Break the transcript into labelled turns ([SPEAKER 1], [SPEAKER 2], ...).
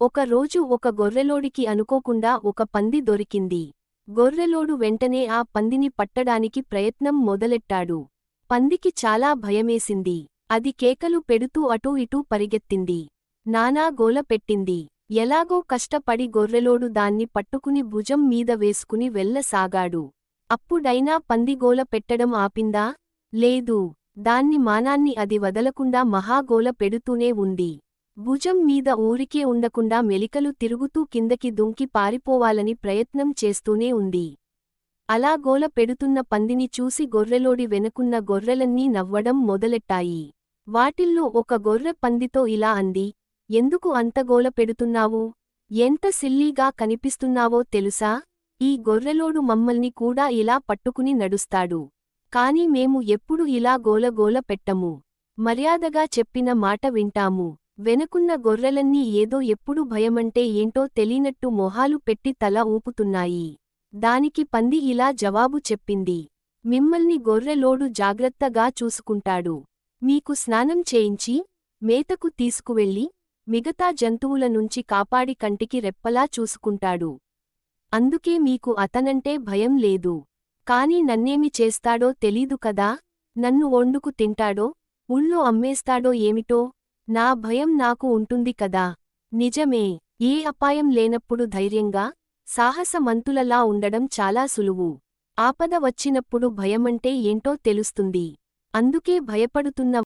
[SPEAKER 1] ఒక రోజు ఒక గొర్రెలోడికి అనుకోకుండా ఒక పంది దొరికింది. గొర్రెలోడు వెంటనే ఆ పందిని పట్టడానికి ప్రయత్నం మొదలెట్టాడు. పందికి చాలా భయమేసింది. అది కేకలు పెడుతూ అటూ ఇటూ పరిగెత్తింది. నానా గోల పెట్టింది. ఎలాగో కష్టపడి గొర్రెలోడు దాన్ని పట్టుకుని భుజం మీద వేసుకుని వెళ్ళసాగాడు. అప్పుడైనా పంది గోల పెట్టడం ఆపిందా? లేదు. దాన్ని మానాన్ని అది వదలకుండా మహాగోల పెడుతూనే ఉంది. భుజం మీద ఊరికే ఉండకుండా మెలికలు తిరుగుతూ కిందకి దుంకి పారిపోవాలని ప్రయత్నం చేస్తూనే ఉంది. అలా గోల పెడుతున్న పందిని చూసి గొర్రెలోడి వెనకున్న గొర్రెలన్నీ నవ్వడం మొదలెట్టాయి. వాటిల్లో ఒక గొర్రె పందితో ఇలా అంది, ఎందుకు అంత గోల పెడుతున్నావు? ఎంత సిల్లీగా కనిపిస్తున్నావో తెలుసా? ఈ గొర్రెలోడు మమ్మల్ని కూడా ఇలా పట్టుకుని నడుస్తాడు. కాని మేము ఎప్పుడు ఇలా గోల పెట్టము. మర్యాదగా చెప్పిన మాట వింటాము. వెనకున్న గొర్రెలన్నీ ఏదో ఎప్పుడు భయమంటే ఏంటో తెలీనట్టు మొహాలు పెట్టి తల ఊపుతున్నాయి. దానికి పంది ఇలా జవాబు చెప్పింది, మిమ్మల్ని గొర్రెలోడు జాగ్రత్తగా చూసుకుంటాడు. మీకు స్నానం చేయించి, మేతకు తీసుకువెళ్ళి, మిగతా జంతువుల నుంచి కాపాడి కంటికి రెప్పలా చూసుకుంటాడు. అందుకే మీకు అతనంటే భయం లేదు. కాని నన్నేమి చేస్తాడో తెలీదు కదా? నన్ను వండుకు తింటాడో, ఊళ్ళో అమ్మేస్తాడో ఏమిటో? నా భయం నాకు ఉంటుంది కదా? నిజమే. ఏ అపాయం లేనప్పుడు ధైర్యంగా, సాహసమంతులలా ఉండడం చాలా సులువు. ఆపద వచ్చినప్పుడు భయమంటే ఏంటో తెలుస్తుంది. అందుకే భయపడుతున్న